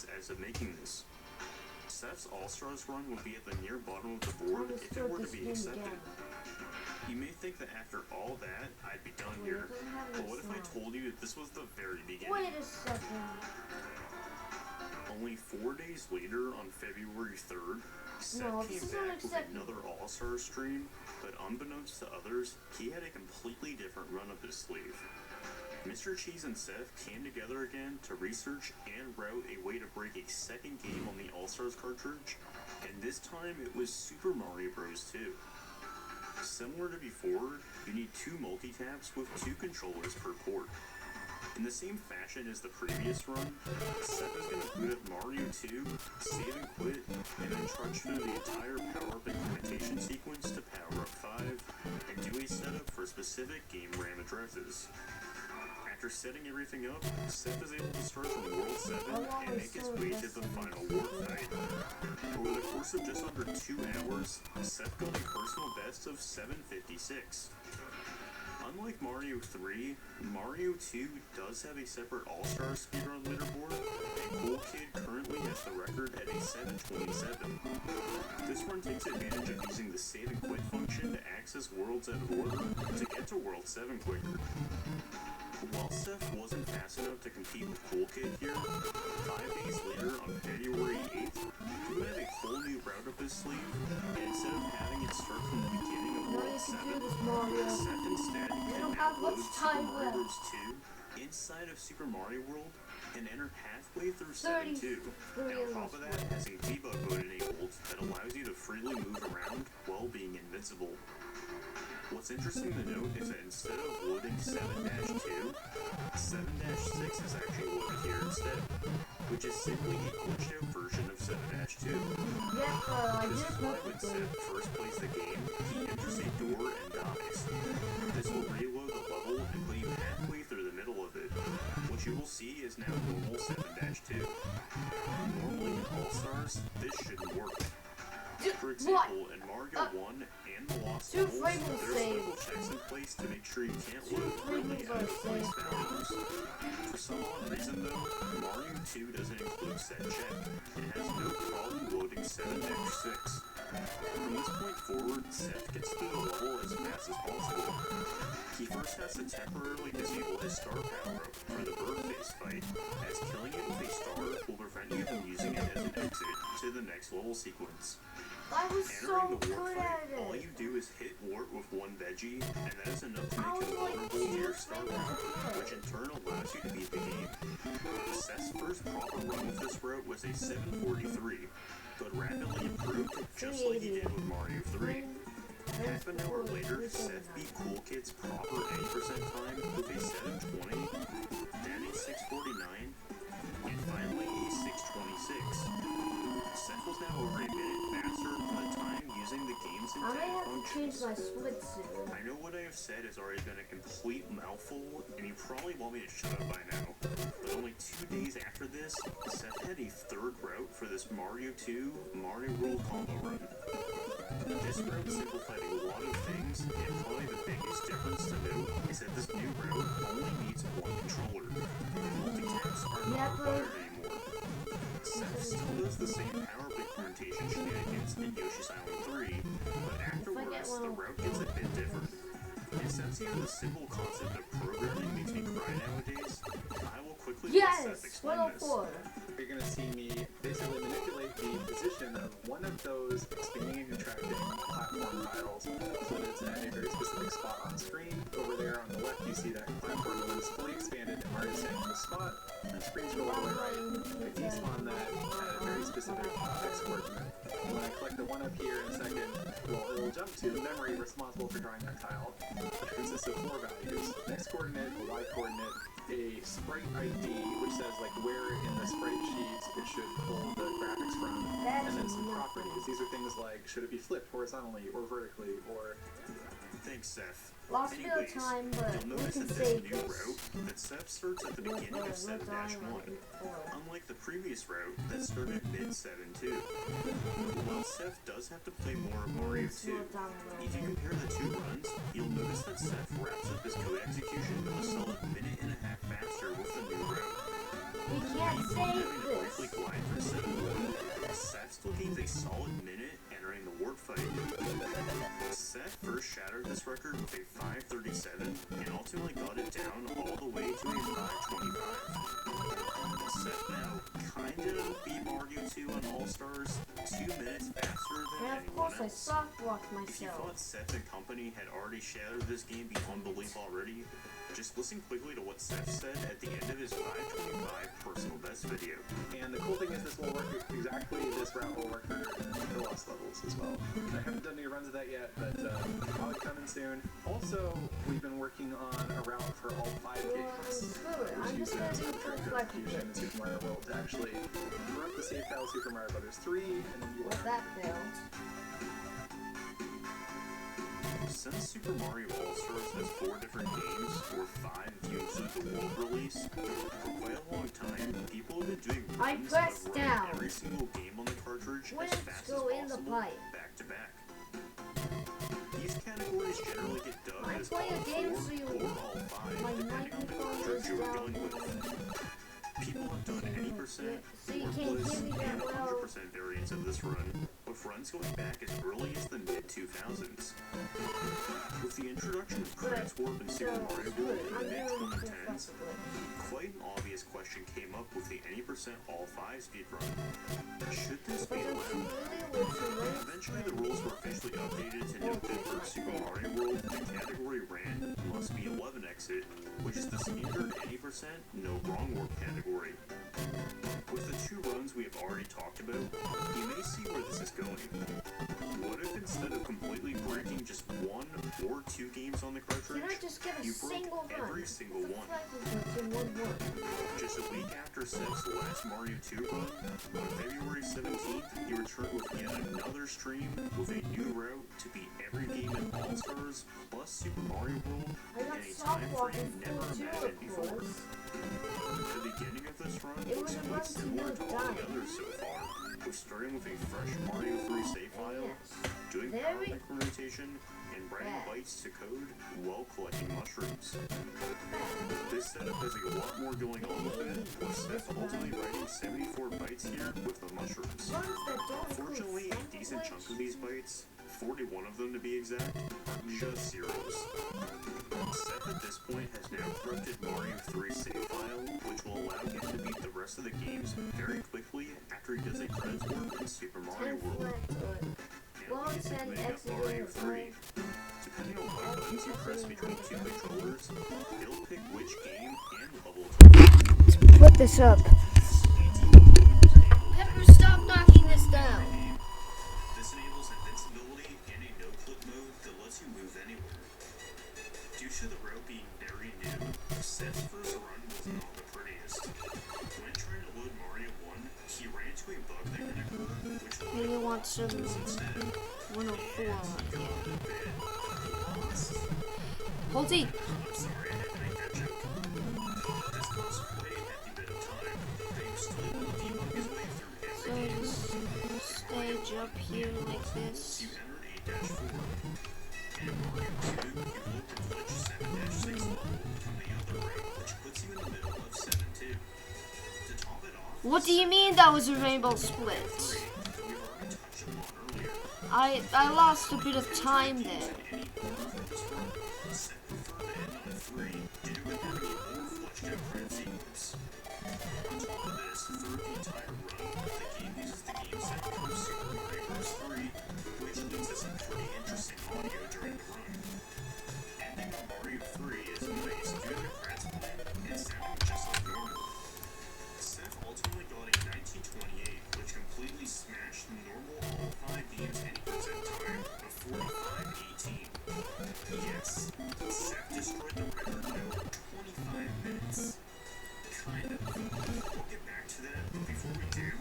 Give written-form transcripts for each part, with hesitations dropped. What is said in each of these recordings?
seconds as of making this. Seth's All-Stars run would be at the near bottom of the board if it were to be accepted. You may think that after all that, I'd be done here, but what if I told you that this was the very beginning? Wait a second. Only 4 days later, on February 3rd, Seth came back with another All-Star stream, but unbeknownst to others, he had a completely different run up his sleeve. Mr. Cheese and Seth came together again to research and route a way to break a second game on the All-Stars cartridge, and this time it was Super Mario Bros. 2. Similar to before, you need 2 multi-taps with 2 controllers per port. In the same fashion as the previous run, Seth is going to boot up Mario 2, save and quit, and then trudge through the entire power-up implementation sequence to power up 5, and do a setup for specific game RAM addresses. After setting everything up, Seth is able to start from World 7 and make his way to the final war fight. Over the course of just under 2 hours, Seth got a personal best of 756. Unlike Mario 3, Mario 2 does have a separate All-Star speedrun leaderboard, and Cool Kid currently has the record at a 727. This run takes advantage of using the save and quit function to access worlds out of order to get to World 7 quicker. While Seth wasn't fast enough to compete with Cool Kid here, 5 days later on February 8th, he would have a whole new route up his sleeve, and instead of having it start from the beginning of World 7, Seth instead can now load Super Mario Bros. 2 inside of Super Mario World and enter halfway through 7-2. And on top of that, has a debug mode enabled that allows you to freely move around while being invincible. What's interesting to note is that instead of loading 7-2, 7-6 is actually loaded here instead, which is simply a glitched out version of 7-2. This is why when Seth first plays the game, he enters a door and dies. This will reload the level and put you halfway through the middle of it. What you will see is now normal 7-2. Normally in All-Stars, this shouldn't work. For example, in Mario 1 and the Lost Levels, there's several checks in place to make sure you can't load really out of place values. For some odd reason though, Mario 2 doesn't include said check, and has no problem loading 7-6. From this point forward, Seth gets through the level as fast as possible. He first has to temporarily disable his star power-up for the bird face fight, as killing it with a star will prevent you from using it as an exit to the next level sequence. Entering the warp fight, all you do is hit warp with 1 veggie, and that is enough to make you vulnerable to your star power, which in turn allows you to beat the game. Seth's first proper run with this route was a 743, but rapidly improved just like he did with Mario 3. Half an hour later, Seth beat Cool Kid's proper 80% time with a 720, then a 649, and finally a 626. Seth was now over a minute faster for the time using the game's intended functions. I know what I have said has already been a complete mouthful, and you probably want me to shut up by now, but only 2 days after this, Seth had a third route for this Mario 2 Mario World combo run. This route simplified a lot of things, and probably the biggest difference to note is that this new route only needs 1 controller. Multi-taps are not required anymore. Seth still does the same power-up implementation shenanigans in Yoshi's Island 3, but afterwards the route gets a bit different. And since here the simple concept of programming makes me cry nowadays, I will quickly let Seth explain this. You're going to see me basically manipulate the position of one of those expanding and contracting platform tiles so that it's at a very specific spot on screen. Over there on the left you see that platform when it's fully expanded and Mario's standing in the spot, and the screen's go all the way right. I despawn that at a very specific X coordinate. When I collect the one up here in a second, well, it will jump to the memory responsible for drawing that tile, which consists of 4 values: an X coordinate, a Y coordinate, a sprite ID, which says like where in the sprite sheet it should pull the graphics from, and then some properties. These are things like should it be flipped horizontally or vertically, or... Thanks, Seth. Lost a bit of time, but you'll we notice can that save this new this. route that Seth starts at the beginning of 7-1, unlike the previous route that started mid-7-2. While Seth does have to play more of Mario 2, if you compare the 2 runs, you'll notice that Seth wraps up his code execution a solid minute and a half faster with the new route. We can't save this. Briefly glide this record with a 5:37 and ultimately got it down all the way to a 5:25. Seth now kinda beat Mario 2 on All-Stars 2 minutes faster than And of anyone course I else. soft-blocked If you myself. thought Seth and company had already shattered this game beyond belief already, just listen quickly to what Seth said at the end of his 5:25 personal best video. And the cool thing is this will work exactly, this route will work for the lost levels as well. I haven't done any runs of that yet, but probably coming soon. Also, we've been working on a route for all 5 games, I'm which just gonna uses do arbitrary full flag codification in Super Mario World to actually corrupt the save file Super Mario Bros. 3, and then you Well, learn. that failed. Since Super Mario All-Stars has 4 different games, or 5 if you include the world release, for quite a long time, people have been doing I runs pressed of running down. every single game on the cartridge When as it's fast as go in the possible, pipe. back to back. These categories generally get dubbed I'm as playing all a game 4 so you- or all 5, my depending on the microphone cartridge is you are down. going with. People have done any percent, So you or can't bliss, hear me that and well. 100% variants of this run, with runs going back as early as the mid-2000s. With the introduction of Credits Warp and Super Mario World in the mid-2010s, quite an obvious question came up with the any percent all 5 speedrun. Should this be allowed? Eventually, the rules were officially updated to note that for Super Mario World, the category ran must be 11 exit, which is the standard any percent no wrong warp category. With the 2 runs we have already talked about, you may see where this is going. What if instead of completely breaking just 1 or 2 games on the cartridge, Can I just get a you single broke run? every single one? In one run. Just a week after Seth's last Mario 2 run, on February 17th, he returned with yet another stream with a new route to beat every game in All-Stars plus Super Mario World I in got a soft time block frame in never school too, imagined of before. course. The beginning of this run It looks was a quite run similar to to no all the time. others so far, with starting with a fresh Mario 3 save file, Yes. doing power Very incrementation, and writing bad. bytes to code while collecting mushrooms. This setup has a lot more going on with it, with Seth ultimately writing 74 bytes here with the mushrooms. Runs that don't include Fortunately, a sample decent chunk of glitch. these bytes, 41 of them to be exact, are just zeros. Seth at this point has now corrupted Mario 3's save file, which will allow him to beat the rest of the games very quickly after he does a credits warp in Super Mario 10 World. flat good. Now Well, we get to 10 make up exiting Mario the 3. Depending on what buttons you press between 2 controllers, it'll pick which game and level to Put this up. Pepper, stop knocking this down. This enables invincibility and a no-clip mode that lets you move anywhere. Due to the route being very new, Seth's first run was not the prettiest. When trying to load Mario 1, he ran into a bug that can occur, which will Maybe you want some instead. 104 on Got yeah. a bit lost. Hold it. I'm sorry I had to make that joke. This caused quite a hefty bit of time, but he was still able to debug his way through So every game. just stage up here like this. You entered 8-4. And in Mario 2, you load the glitch 7-6 level from the other route, which puts you in the middle of 7-2. To top it off, What do you mean that was a rainbow split? 3, that we've already touched upon earlier. I lost a bit of time there. Any order from this run, Seth preferred to end on 3 due to it having a more fleshed out credit sequence. On top of this, through the entire run, the game uses the game set from Super Mario Bros. 3, which leads to some pretty interesting audio during the run. Ending on Mario 3 is nice due to the credits playing and sounding just like normal. Seth ultimately got a 1928, which completely smashed the normal all 5 games any percent time of 45:18. Yes, Seth destroyed the record by over 25 minutes. Kind of. We'll get back to that, but before we do,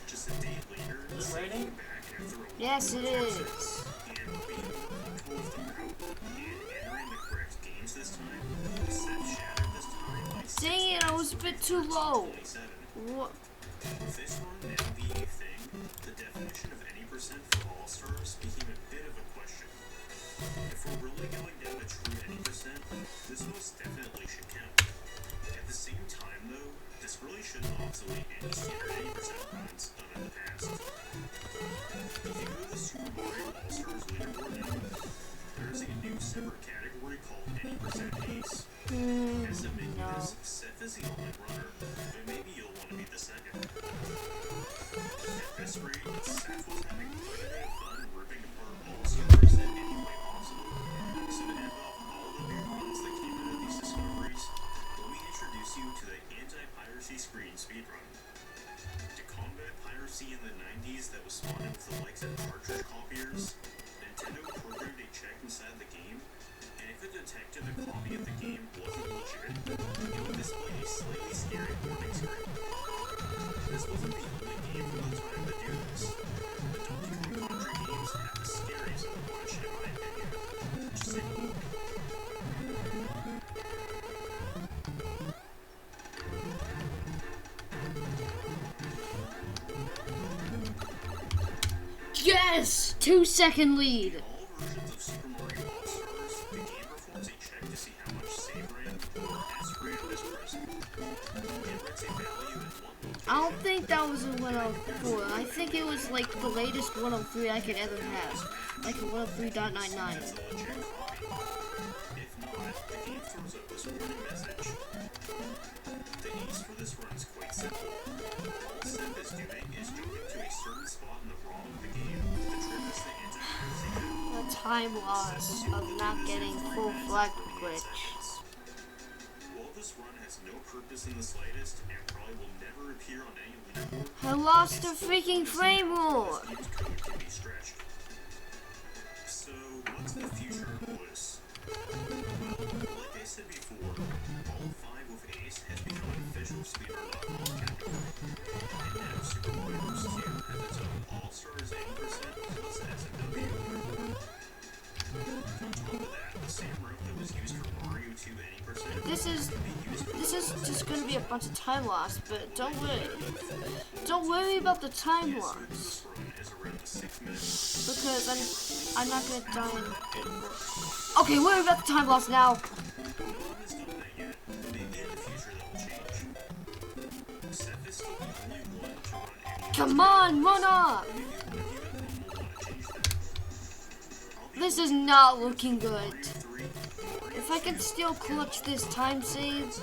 just a day later, Seth came back after a Yes, it is. and being more comfortable with the route and entering the correct games this time, Seth shattered this time by Dang it, I was a bit too low. 27. What? With this one now being a thing, the definition of any percent for All-Stars became a bit of a question. If we're really going down the true any percent, this most definitely should count. At the same time though, this really shouldn't obsolete any standard any percent runs done in the past. If you go to the Super Mario All-Stars leaderboard now, there is a new separate test screen, Seth was having quite a bit of fun ripping apart all servers in any way possible. So to end off all the new runs that came out of these discoveries, let me introduce you to the anti-piracy screen speedrun. To combat piracy in the 90s that was spawned with the likes of cartridge copiers, Nintendo programmed a check inside the game, and if it detected a copy of the game wasn't legit, it would display a slightly scary warning screen. This wasn't the only game from the time to do this. The Donkey Kong Country games have the scariest of the bunch, in my opinion. Just saying. Yes! 2-second lead. In all versions of Super Mario All-Stars, the game performs a check to see how much save RAM or S-RAM is present. It writes a value in one location. I don't think that was a 104. I think it was like the latest 103 I could ever have. Like a 103.99. It's a legit copy. If not, the game throws up this warning message. The ace for this run is quite simple. All Seth is doing is jumping to a certain spot in the ROM of the game to trigger the anti-piracy code. The time loss of not getting full flag glitch. While this run has no purpose in the slightest and probably will never appear on any leaderboard, I lost the freaking frame rule. this game's code can be stretched. So, what's the future of Bliss? Well, like I said before, all 5 with Ace has become an official speedrun.com category. And now Super Mario Bros. 2 has its own All-Stars 80% plus S&W leaderboard. On top of that, the same route that was used for Mario 2 80% This is just gonna be a bunch of time loss, but don't worry. Don't worry about the time loss. this run is around the 6 minutes. Because I'm not gonna die in 8 minutes. Okay, worry about the time loss now. No one has done that yet, but maybe in the future that will change. Seth is still the only one to run any Come on, run off. maybe one of you at home will want to change that. I'll be This is not looking good. 3, If I can still clutch this time save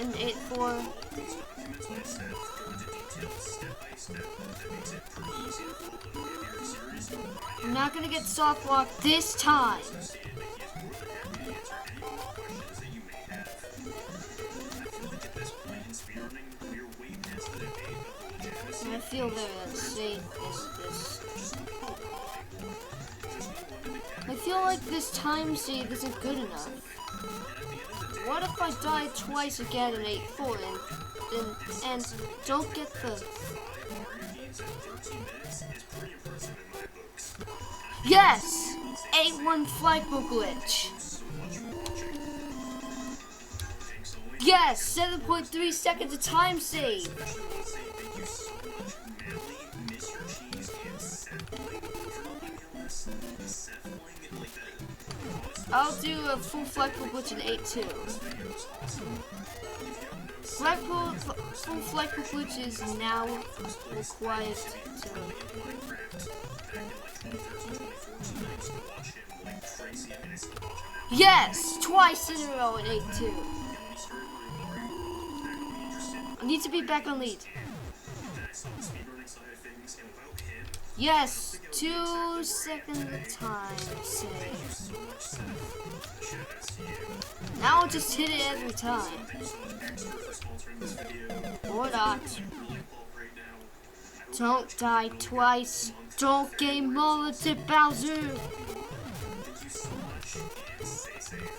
in 8-4. these documents by Seth go into detail step by step that makes it pretty easy to follow. If you're serious about buying I'm not gonna get soft locked this time. it, stated that he is more than happy to answer any more questions that you may have. I feel like at this point in speedrunning, we are way past the debate of the legitimacy. I feel very unsafe in this. I feel like this time save isn't good enough. What if I die twice again in 8-4 and don't get the... Mario games at 13 minutes is pretty impressive in my books. Yes! 8-1 flagpole glitch. So much for watching. Thanks only. Yes! 7.3 seconds of time save. Especially want to say thank you so much, Manly, Mr. Cheese, and Sethling for helping me on this. Sethling, like that. Honestly, I'll do a full flagpole glitch in 8-2. this video is awesome. If you don't know Seth, Full flagpole glitch is now required to... in Minecraft back in like 2013, 2014, I used to watch him like crazy. I mean, I still watch him now. Yes! Twice in a row in 8-2. And when he started running Mario World, that got me interested. I need to be back on lead. Then I saw the speedrunning side of things, and without him, Yes! 2 second time save. thank you so much, Seth. Shout outs to you. Now I'll just hit it every time. Thank you so much, Extra, for sponsoring this video. Or not. Really involved right now. I hope Don't die twice. Don't game mullet Bowser. Thank you so much, and stay safe.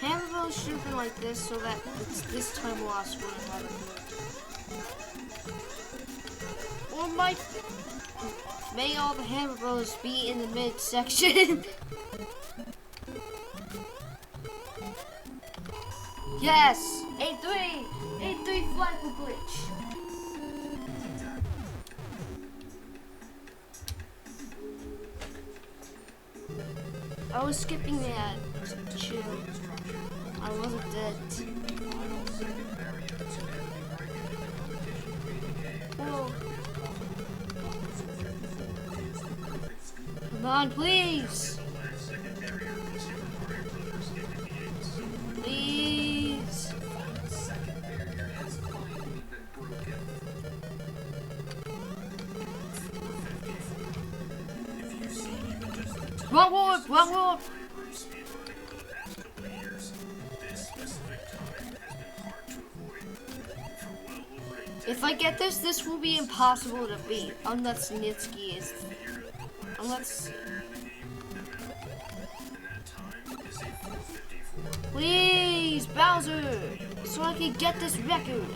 Hammerville should have been like this so that this time loss wouldn't have occurred. Or may all the Hammer Bros be in the mid section. Yes! 8-3! 8-3 flagpole glitch. I was skipping the ad. Chill. I wasn't dead. Whoa. Come on, please. Please. Wrong warp! Wrong warp! If I get this, this will be impossible to beat. Unless Nitsky is... Unless... Please, Bowser! So I can get this record!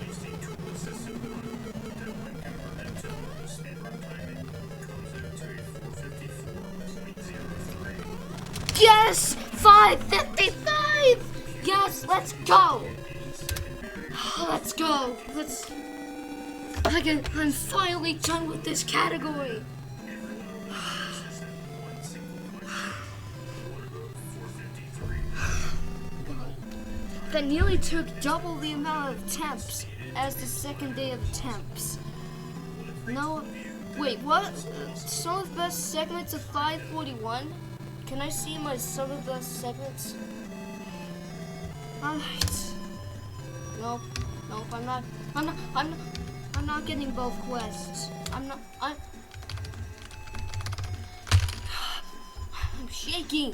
Yes! 5:55! Yes, let's go! Let's go! I'm finally done with this category! That nearly took double the amount of attempts as the second day of attempts. No, wait, what? Some of the best segments of 541? Can I see my some of the best segments? Alright. Nope, I'm not getting both quests. I'm shaking.